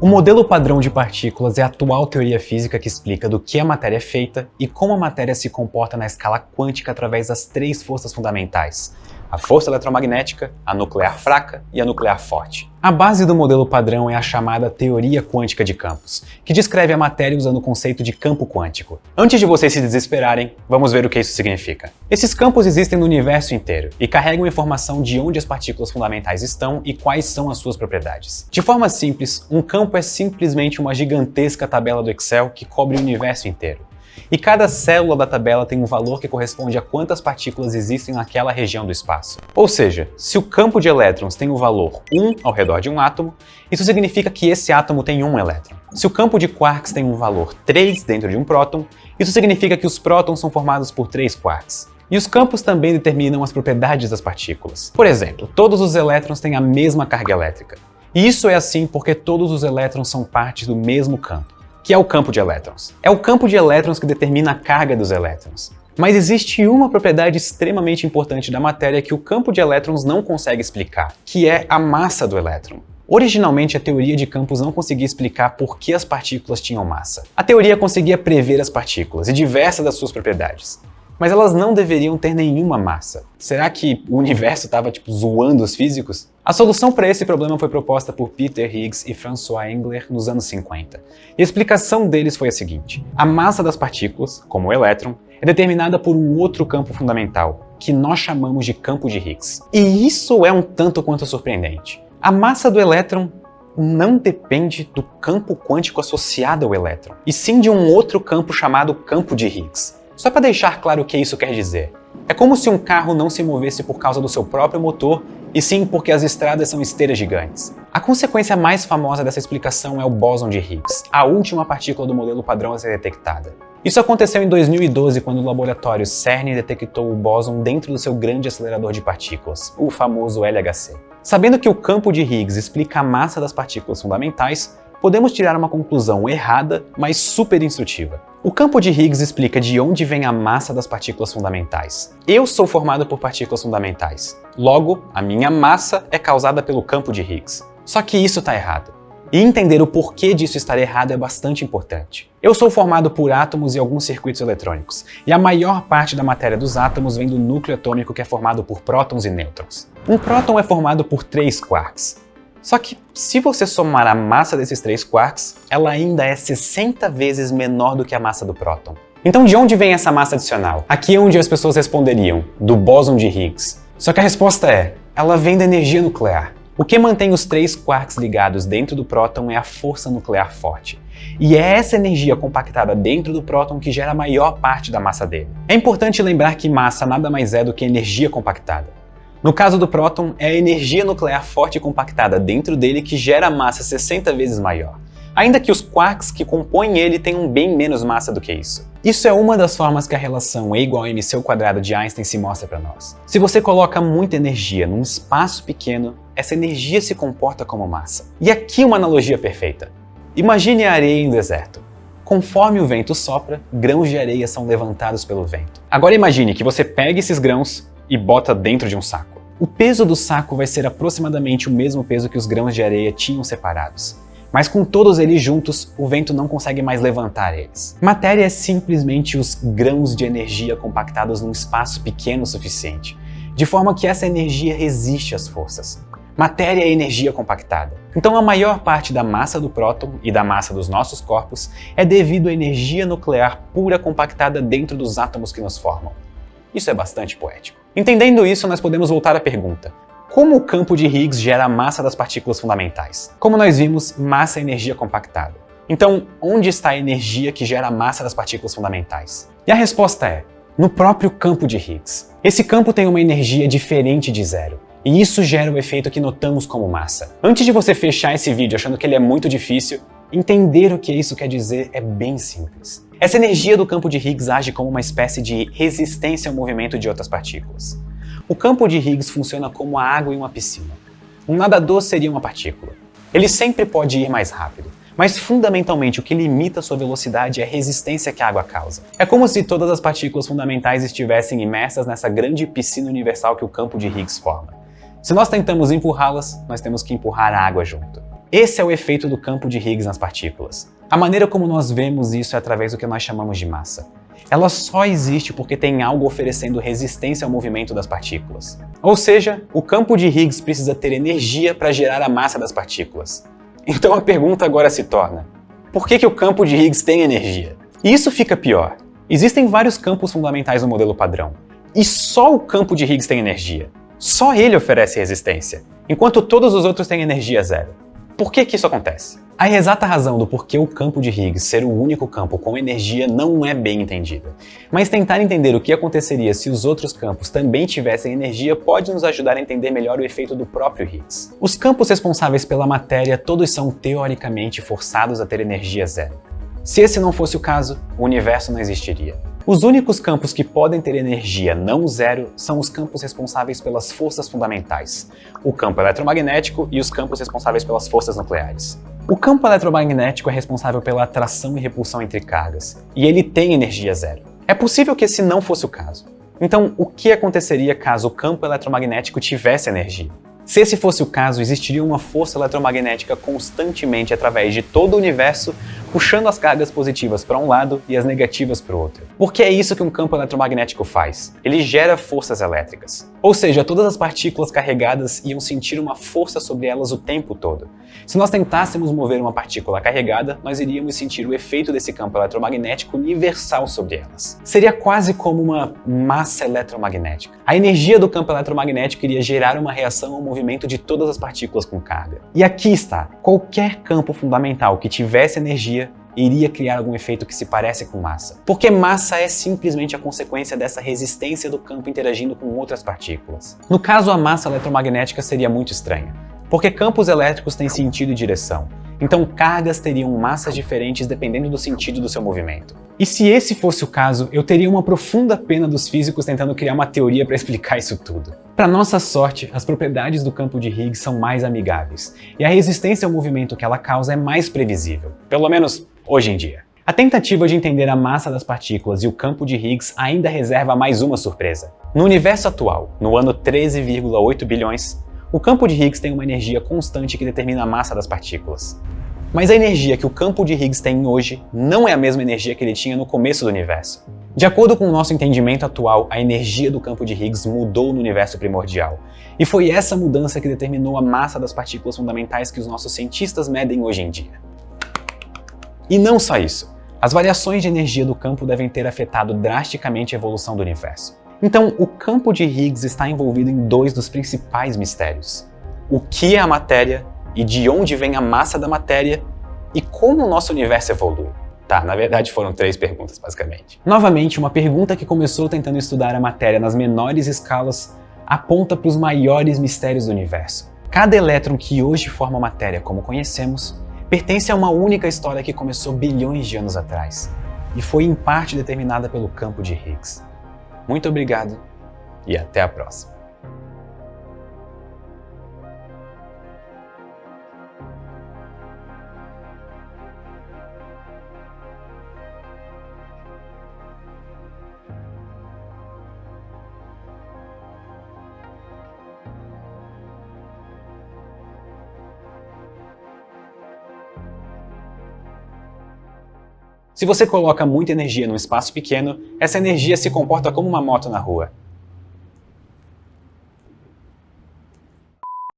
O modelo padrão de partículas é a atual teoria física que explica do que a matéria é feita e como a matéria se comporta na escala quântica através das três forças fundamentais: a força eletromagnética, a nuclear fraca e a nuclear forte. A base do modelo padrão é a chamada teoria quântica de campos, que descreve a matéria usando o conceito de campo quântico. Antes de vocês se desesperarem, vamos ver o que isso significa. Esses campos existem no universo inteiro e carregam informação de onde as partículas fundamentais estão e quais são as suas propriedades. De forma simples, um campo é simplesmente uma gigantesca tabela do Excel que cobre o universo inteiro. E cada célula da tabela tem um valor que corresponde a quantas partículas existem naquela região do espaço. Ou seja, se o campo de elétrons tem o valor 1 ao redor de um átomo, isso significa que esse átomo tem um elétron. Se o campo de quarks tem um valor 3 dentro de um próton, isso significa que os prótons são formados por 3 quarks. E os campos também determinam as propriedades das partículas. Por exemplo, todos os elétrons têm a mesma carga elétrica. E isso é assim porque todos os elétrons são parte do mesmo campo, que é o campo de elétrons. É o campo de elétrons que determina a carga dos elétrons. Mas existe uma propriedade extremamente importante da matéria que o campo de elétrons não consegue explicar, que é a massa do elétron. Originalmente, a teoria de campos não conseguia explicar por que as partículas tinham massa. A teoria conseguia prever as partículas e diversas das suas propriedades, mas elas não deveriam ter nenhuma massa. Será que o universo estava zoando os físicos? A solução para esse problema foi proposta por Peter Higgs e François Englert nos anos 50. E a explicação deles foi a seguinte: a massa das partículas, como o elétron, é determinada por um outro campo fundamental, que nós chamamos de campo de Higgs. E isso é um tanto quanto surpreendente. A massa do elétron não depende do campo quântico associado ao elétron, e sim de um outro campo chamado campo de Higgs. Só para deixar claro o que isso quer dizer, é como se um carro não se movesse por causa do seu próprio motor, e sim porque as estradas são esteiras gigantes. A consequência mais famosa dessa explicação é o bóson de Higgs, a última partícula do modelo padrão a ser detectada. Isso aconteceu em 2012, quando o laboratório CERN detectou o bóson dentro do seu grande acelerador de partículas, o famoso LHC. Sabendo que o campo de Higgs explica a massa das partículas fundamentais, podemos tirar uma conclusão errada, mas super instrutiva. O campo de Higgs explica de onde vem a massa das partículas fundamentais. Eu sou formado por partículas fundamentais. Logo, a minha massa é causada pelo campo de Higgs. Só que isso está errado. E entender o porquê disso estar errado é bastante importante. Eu sou formado por átomos e alguns circuitos eletrônicos, e a maior parte da matéria dos átomos vem do núcleo atômico, que é formado por prótons e nêutrons. Um próton é formado por 3 quarks. Só que, se você somar a massa desses 3 quarks, ela ainda é 60 vezes menor do que a massa do próton. Então, de onde vem essa massa adicional? Aqui é onde as pessoas responderiam: do bóson de Higgs. Só que a resposta é: ela vem da energia nuclear. O que mantém os 3 quarks ligados dentro do próton é a força nuclear forte. E é essa energia compactada dentro do próton que gera a maior parte da massa dele. É importante lembrar que massa nada mais é do que energia compactada. No caso do próton, é a energia nuclear forte compactada dentro dele que gera a massa 60 vezes maior, ainda que os quarks que compõem ele tenham bem menos massa do que isso. Isso é uma das formas que a relação E igual a mc² de Einstein se mostra para nós. Se você coloca muita energia num espaço pequeno, essa energia se comporta como massa. E aqui uma analogia perfeita. Imagine a areia em deserto. Conforme o vento sopra, grãos de areia são levantados pelo vento. Agora imagine que você pega esses grãos e bota dentro de um saco. O peso do saco vai ser aproximadamente o mesmo peso que os grãos de areia tinham separados. Mas com todos eles juntos, o vento não consegue mais levantar eles. Matéria é simplesmente os grãos de energia compactados num espaço pequeno o suficiente, de forma que essa energia resiste às forças. Matéria é energia compactada. Então a maior parte da massa do próton e da massa dos nossos corpos é devido à energia nuclear pura compactada dentro dos átomos que nos formam. Isso é bastante poético. Entendendo isso, nós podemos voltar à pergunta: como o campo de Higgs gera a massa das partículas fundamentais? Como nós vimos, massa é energia compactada. Então, onde está a energia que gera a massa das partículas fundamentais? E a resposta é: no próprio campo de Higgs. Esse campo tem uma energia diferente de zero, e isso gera o efeito que notamos como massa. Antes de você fechar esse vídeo achando que ele é muito difícil, entender o que isso quer dizer é bem simples. Essa energia do campo de Higgs age como uma espécie de resistência ao movimento de outras partículas. O campo de Higgs funciona como a água em uma piscina. Um nadador seria uma partícula. Ele sempre pode ir mais rápido, mas fundamentalmente o que limita sua velocidade é a resistência que a água causa. É como se todas as partículas fundamentais estivessem imersas nessa grande piscina universal que o campo de Higgs forma. Se nós tentamos empurrá-las, nós temos que empurrar a água junto. Esse é o efeito do campo de Higgs nas partículas. A maneira como nós vemos isso é através do que nós chamamos de massa. Ela só existe porque tem algo oferecendo resistência ao movimento das partículas. Ou seja, o campo de Higgs precisa ter energia para gerar a massa das partículas. Então a pergunta agora se torna: por que o campo de Higgs tem energia? E isso fica pior. Existem vários campos fundamentais no modelo padrão, e só o campo de Higgs tem energia. Só ele oferece resistência, enquanto todos os outros têm energia zero. Por que isso acontece? A exata razão do porquê o campo de Higgs ser o único campo com energia não é bem entendida. Mas tentar entender o que aconteceria se os outros campos também tivessem energia pode nos ajudar a entender melhor o efeito do próprio Higgs. Os campos responsáveis pela matéria todos são teoricamente forçados a ter energia zero. Se esse não fosse o caso, o universo não existiria. Os únicos campos que podem ter energia não zero são os campos responsáveis pelas forças fundamentais, o campo eletromagnético e os campos responsáveis pelas forças nucleares. O campo eletromagnético é responsável pela atração e repulsão entre cargas, e ele tem energia zero. É possível que esse não fosse o caso. Então, o que aconteceria caso o campo eletromagnético tivesse energia? Se esse fosse o caso, existiria uma força eletromagnética constantemente através de todo o universo, puxando as cargas positivas para um lado e as negativas para o outro. Porque é isso que um campo eletromagnético faz. Ele gera forças elétricas. Ou seja, todas as partículas carregadas iam sentir uma força sobre elas o tempo todo. Se nós tentássemos mover uma partícula carregada, nós iríamos sentir o efeito desse campo eletromagnético universal sobre elas. Seria quase como uma massa eletromagnética. A energia do campo eletromagnético iria gerar uma reação ao movimento de todas as partículas com carga. E aqui está, qualquer campo fundamental que tivesse energia iria criar algum efeito que se parece com massa. Porque massa é simplesmente a consequência dessa resistência do campo interagindo com outras partículas. No caso, a massa eletromagnética seria muito estranha, porque campos elétricos têm sentido e direção. Então cargas teriam massas diferentes dependendo do sentido do seu movimento. E se esse fosse o caso, eu teria uma profunda pena dos físicos tentando criar uma teoria para explicar isso tudo. Para nossa sorte, as propriedades do campo de Higgs são mais amigáveis, e a resistência ao movimento que ela causa é mais previsível, pelo menos hoje em dia. A tentativa de entender a massa das partículas e o campo de Higgs ainda reserva mais uma surpresa. No universo atual, no ano 13,8 bilhões, o campo de Higgs tem uma energia constante que determina a massa das partículas. Mas a energia que o campo de Higgs tem hoje não é a mesma energia que ele tinha no começo do universo. De acordo com o nosso entendimento atual, a energia do campo de Higgs mudou no universo primordial. E foi essa mudança que determinou a massa das partículas fundamentais que os nossos cientistas medem hoje em dia. E não só isso. As variações de energia do campo devem ter afetado drasticamente a evolução do universo. Então, o campo de Higgs está envolvido em dois dos principais mistérios: o que é a matéria e de onde vem a massa da matéria e como o nosso universo evolui. Tá, na verdade foram 3 perguntas, basicamente. Novamente, uma pergunta que começou tentando estudar a matéria nas menores escalas aponta para os maiores mistérios do universo. Cada elétron que hoje forma a matéria como conhecemos pertence a uma única história que começou bilhões de anos atrás e foi em parte determinada pelo campo de Higgs. Muito obrigado e até a próxima. Se você coloca muita energia num espaço pequeno, essa energia se comporta como uma moto na rua.